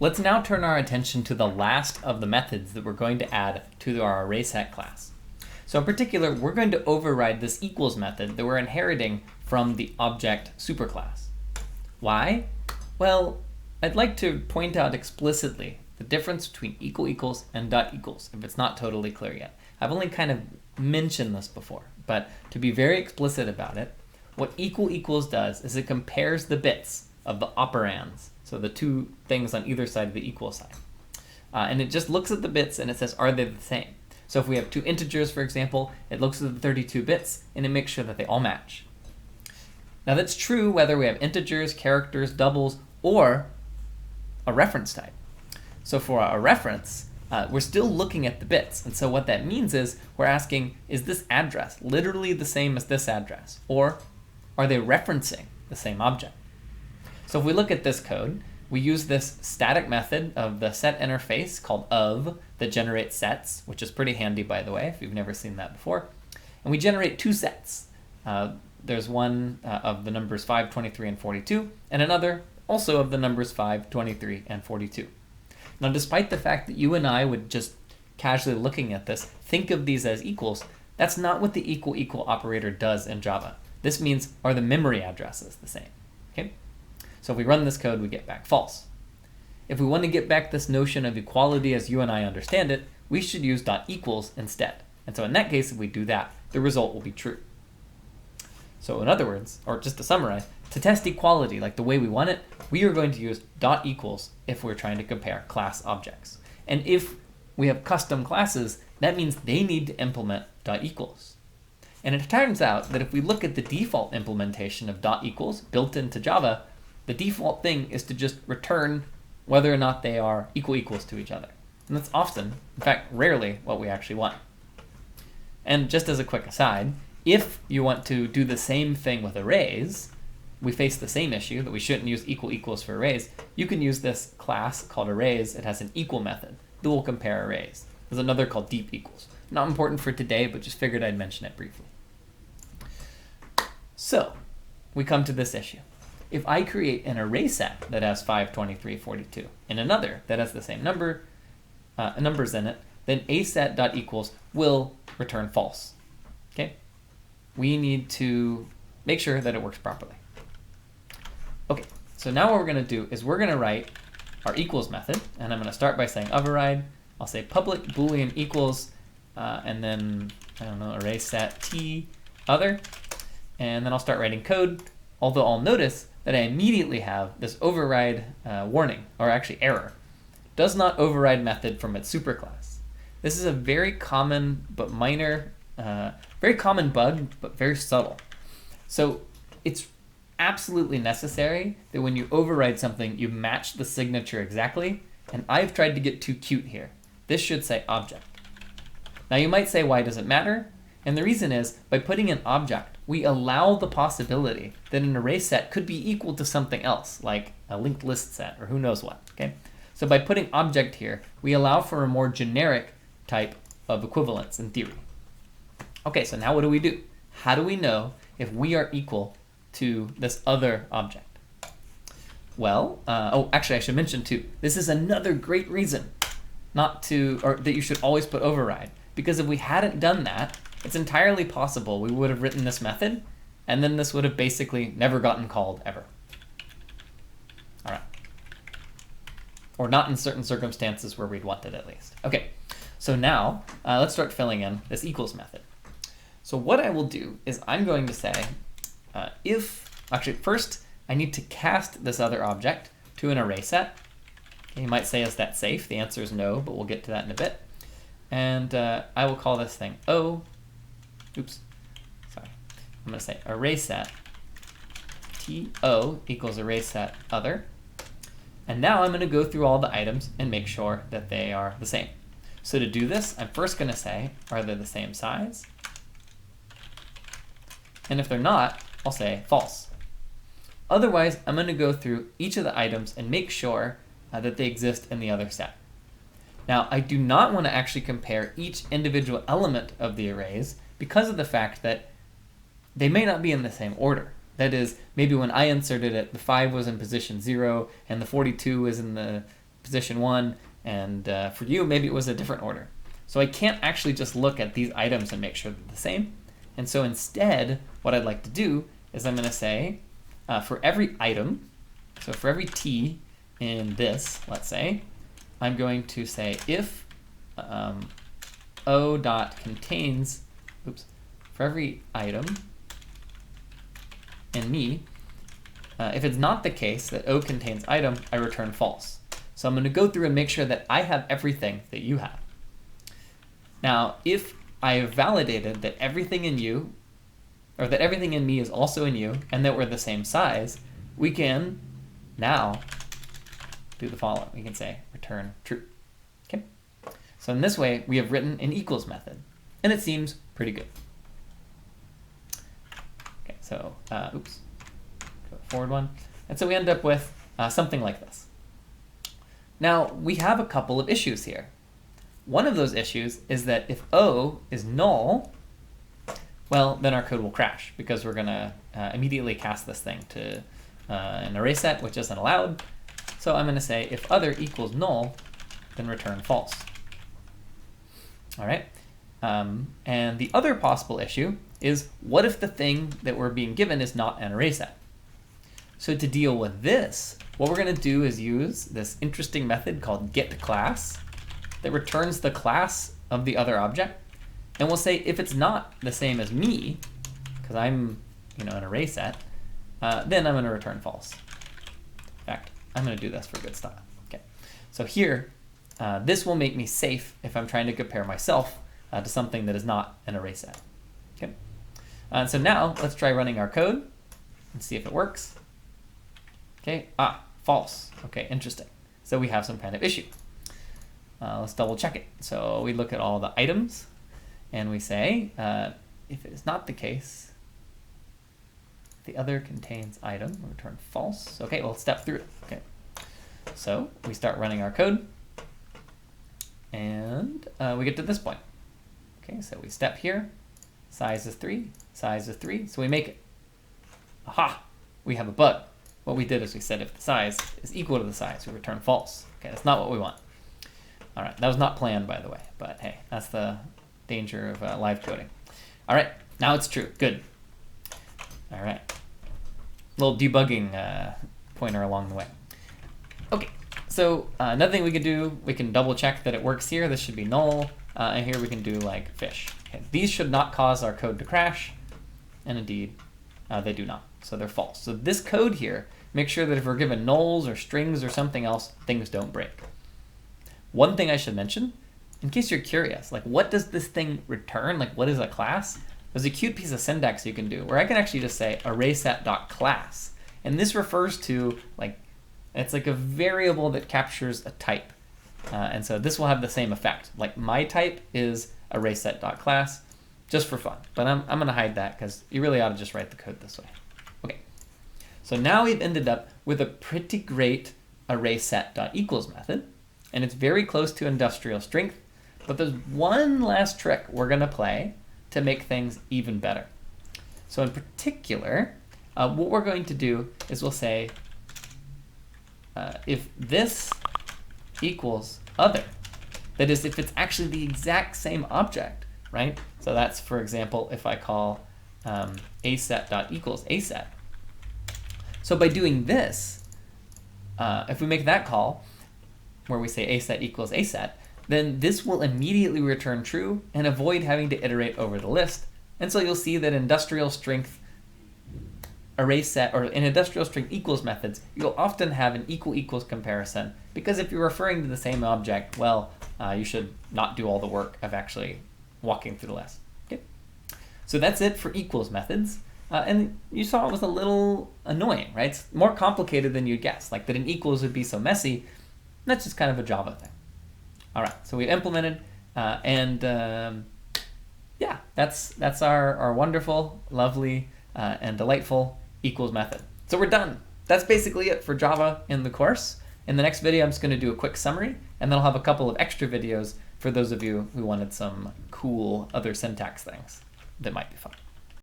Let's now turn our attention to the last of the methods that we're going to add to our ArraySet class. So in particular, we're going to override this equals method that we're inheriting from the object superclass. Why? Well, I'd like to point out explicitly the difference between equals and dot equals, if it's not totally clear yet. I've only kind of mentioned this before, but to be very explicit about it, what equals does is it compares the bits of the operands, so the two things on either side of the equal sign. And it just looks at the bits and it says, are they the same? So if we have two integers, for example, it looks at the 32 bits and it makes sure that they all match. Now that's true whether we have integers, characters, doubles, or a reference type. So for a reference, we're still looking at the bits. And so what that means is we're asking, is this address literally the same as this address? Or are they referencing the same object? So if we look at this code, we use this static method of the set interface called of that generates sets, which is pretty handy, by the way, if you've never seen that before. And we generate two sets. There's one of the numbers 5, 23, and 42, and another also of the numbers 5, 23, and 42. Now, despite the fact that you and I would just casually looking at this think of these as equals, that's not what the equal operator does in Java. This means, are the memory addresses the same? Okay? So if we run this code, we get back false. If we want to get back this notion of equality as you and I understand it, we should use dot equals instead. And so in that case, if we do that, the result will be true. So in other words, or just to summarize, to test equality like the way we want it, we are going to use dot equals if we're trying to compare class objects. And if we have custom classes, that means they need to implement dot equals. And it turns out that if we look at the default implementation of dot equals built into Java, the default thing is to just return whether or not they are equals to each other. And that's often, in fact, rarely what we actually want. And just as a quick aside, if you want to do the same thing with arrays, we face the same issue that we shouldn't use equals for arrays. You can use this class called arrays. It has an equal method that will compare arrays. There's another called deep equals. Not important for today, but just figured I'd mention it briefly. So we come to this issue. If I create an array set that has 5, 23, 42, and another that has the same numbers in it, then aset.equals will return false. Okay? We need to make sure that it works properly. Okay, so now what we're going to do is we're going to write our equals method, and I'm going to start by saying override. I'll say public boolean equals, and then, I don't know, array set t other, and then I'll start writing code, although I'll notice that I immediately have this override warning, or actually error. Does not override method from its superclass. This is a very common but minor, very common bug, but very subtle. So it's absolutely necessary that when you override something, you match the signature exactly, and I've tried to get too cute here. This should say object. Now you might say, why does it matter? And the reason is, by putting an object, we allow the possibility that an array set could be equal to something else, like a linked list set, or who knows what, okay? So by putting object here, we allow for a more generic type of equivalence in theory. Okay, so now what do? How do we know if we are equal to this other object? Well, actually I should mention too, this is another great reason that you should always put override, because if we hadn't done that, it's entirely possible we would have written this method, and then this would have basically never gotten called ever. All right. Or not in certain circumstances where we'd want it at least. Okay, so now let's start filling in this equals method. So what I will do is I'm going to say first I need to cast this other object to an array set. Okay, you might say, is that safe? The answer is no, but we'll get to that in a bit. And I will call this thing I'm going to say array set to equals array set other. And now I'm going to go through all the items and make sure that they are the same. So to do this, I'm first going to say, are they the same size? And if they're not, I'll say false. Otherwise, I'm going to go through each of the items and make sure that they exist in the other set. Now, I do not want to actually compare each individual element of the arrays because of the fact that they may not be in the same order. That is, maybe when I inserted it, the 5 was in position 0 and the 42 is in the position 1, and for you, maybe it was a different order. So I can't actually just look at these items and make sure they're the same. And so instead, what I'd like to do is I'm going to say, for every item, so for every t in this, let's say, I'm going to say if O dot contains, for every item in me, if it's not the case that O contains item, I return false. So I'm going to go through and make sure that I have everything that you have. Now, if I have validated that everything in you, or that everything in me is also in you, and that we're the same size, we can now do the following. We can say return true. Okay. So in this way, we have written an equals method, and it seems pretty good. Okay. So, go forward one, and so we end up with something like this. Now we have a couple of issues here. One of those issues is that if O is null, well, then our code will crash because we're going to immediately cast this thing to an array set, which isn't allowed. So I'm going to say if other equals null, then return false. All right. And the other possible issue is what if the thing that we're being given is not an array set? So to deal with this, what we're going to do is use this interesting method called getClass that returns the class of the other object. And we'll say if it's not the same as me, because I'm an array set, then I'm going to return false. In fact, I'm going to do this for good style. Okay. So here, this will make me safe if I'm trying to compare myself to something that is not an array set. Okay. So now let's try running our code and see if it works. Okay. False. Okay. Interesting. So we have some kind of issue. Let's double check it. So we look at all the items and we say, if it is not the case, the other contains item, return false. Okay, we'll step through it. Okay. So we start running our code and we get to this point. Okay, so we step here, size is 3, size is 3, so we make it. Aha, we have a bug. What we did is we said if the size is equal to the size, we return false. Okay, that's not what we want. All right, that was not planned, by the way, but hey, that's the danger of live coding. All right, now it's true. Good. All right, little debugging pointer along the way. Okay, so another thing we can do, we can double check that it works here. This should be null, and here we can do like fish. Okay, these should not cause our code to crash, and indeed, they do not. So they're false. So this code here, make sure that if we're given nulls or strings or something else, things don't break. One thing I should mention, in case you're curious, like what does this thing return? Like what is a class? There's a cute piece of syntax you can do where I can actually just say arrayset.class. And this refers to it's like a variable that captures a type. And so this will have the same effect. Like my type is arrayset.class just for fun. But I'm going to hide that because you really ought to just write the code this way. Okay. So now we've ended up with a pretty great arrayset.equals method. And it's very close to industrial strength, but there's one last trick we're going to play to make things even better. So in particular, what we're going to do is we'll say if this equals other, that is, if it's actually the exact same object, right? So that's, for example, if I call aset.equals aset. So by doing this, if we make that call, where we say aset equals aset, then this will immediately return true and avoid having to iterate over the list. And so you'll see that industrial strength array set, or in industrial strength equals methods, you'll often have an equals comparison, because if you're referring to the same object, well, you should not do all the work of actually walking through the list. Okay. So that's it for equals methods. And you saw it was a little annoying, right? It's more complicated than you'd guess, like that an equals would be so messy. That's just kind of a Java thing. All right, so we've implemented, yeah, that's our wonderful, lovely, and delightful equals method. So we're done. That's basically it for Java in the course. In the next video, I'm just going to do a quick summary, and then I'll have a couple of extra videos for those of you who wanted some cool other syntax things that might be fun.